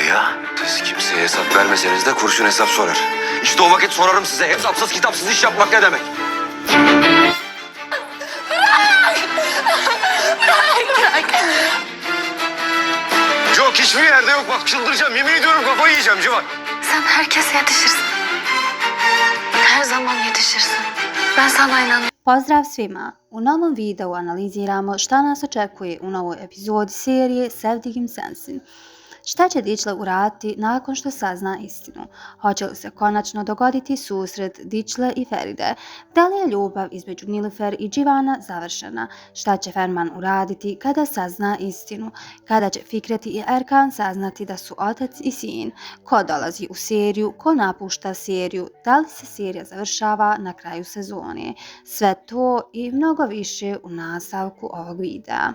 ya? Siz kimseye hesap vermeseniz de kurşun hesap sorar. İşte o vakit sorarım size hesapsız kitapsız iş yapmak ne demek? Yok hiçbir yerde yok bak çıldıracağım. Yemin ediyorum kafayı yiyeceğim Civan. Sen herkese yetişirsin. Her zaman yetişirsin. Ben sana inanıyorum. Pozdrav svima! U novom videu analiziramo šta nas očekuje u novoj epizodi serije Sevdigim sensin. Šta će Dičle uraditi nakon što sazna istinu? Hoće li se konačno dogoditi susret Dičle i Feride? Da li je ljubav između Nilüfer i Civana završena? Šta će Ferman uraditi kada sazna istinu? Kada će Fikreti i Erkan saznati da su otac i sin? Ko dolazi u seriju? Ko napušta seriju? Da li se serija završava na kraju sezone? Sve to i mnogo više u nastavku ovog videa.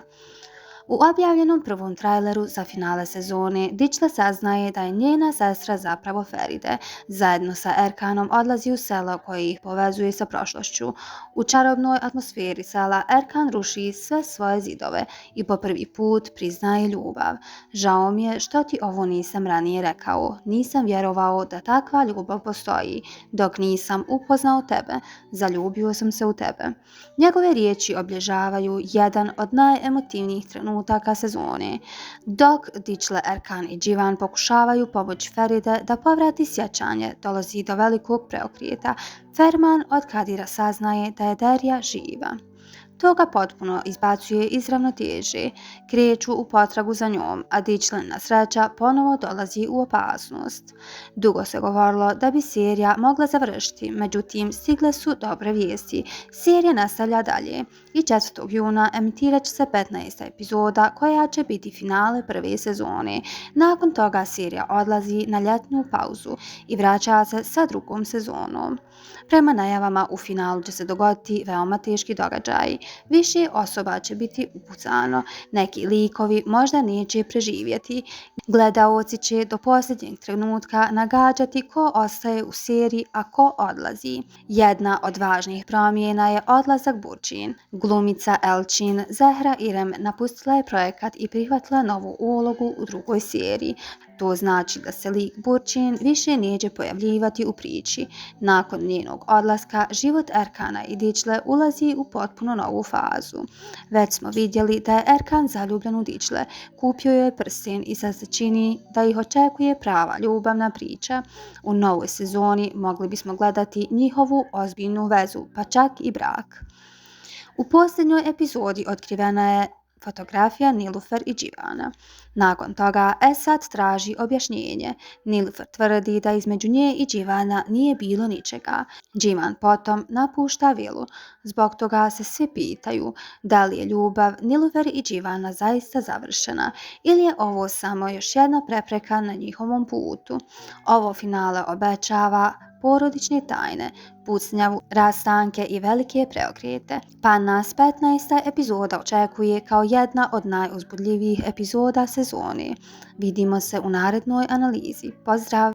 U objavljenom prvom traileru za finale sezone, Dičla saznaje da je njena sestra zapravo Feride. Zajedno sa Erkanom odlazi u selo koje ih povezuje sa prošlošću. U čarobnoj atmosferi sela Erkan ruši sve svoje zidove i po prvi put priznaje ljubav. Žao mi je što ti ovo nisam ranije rekao. Nisam vjerovao da takva ljubav postoji. Dok nisam upoznao tebe, zaljubio sam se u tebe. Njegove riječi obilježavaju jedan od najemotivnijih trenutaka sezone. Dok Dičle, Erkan i Civan pokušavaju pomoći Feride da povrati sjećanje, dolazi do velikog preokrijeta. Ferman od Kadira saznaje da je Derya živa. To ga potpuno izbacuje iz ravnoteže. Kreću u potragu za njom, a Dičlina sreća ponovo dolazi u opasnost. Dugo se govorilo da bi serija mogla završiti, međutim stigle su dobre vijesti. Serija nastavlja dalje i 4. juna emitirat će se 15. epizoda koja će biti finale prve sezone. Nakon toga serija odlazi na ljetnu pauzu i vraća se sa drugom sezonom. Prema najavama u finalu će se dogoditi veoma teški događaji. Više osoba će biti upucano, neki likovi možda neće preživjeti. Gledaoci će do posljednjeg trenutka nagađati ko ostaje u seriji, a ko odlazi. Jedna od važnijih promjena je odlazak Burçin. Glumica Elçin Zehra Irem napustila je projekat i prihvatila novu ulogu u drugoj seriji. To znači da se lik Burçin više neće pojavljivati u priči. Nakon njenog odlaska, život Erkana i Dičle ulazi u potpuno novu fazu. Već smo vidjeli da je Erkan zaljubljen u Dičle. Kupio joj prsten i sad se čini da ih očekuje prava ljubavna priča. U novoj sezoni mogli bismo gledati njihovu ozbiljnu vezu, pa čak i brak. U posljednjoj epizodi otkrivena je fotografija Nilüfer i Civana. Nakon toga Esad traži objašnjenje. Nilüfer tvrdi da između nje i Civana nije bilo ničega. Civan potom napušta vilu. Zbog toga se svi pitaju da li je ljubav Nilüfer i Civana zaista završena ili je ovo samo još jedna prepreka na njihovom putu. Ovo finale obećava porodične tajne, pucnjavu, rastanke i velike preokrete. Pa nas 15. epizoda očekuje kao jedna od najuzbudljivijih epizoda sezone. Vidimo se u narednoj analizi. Pozdrav!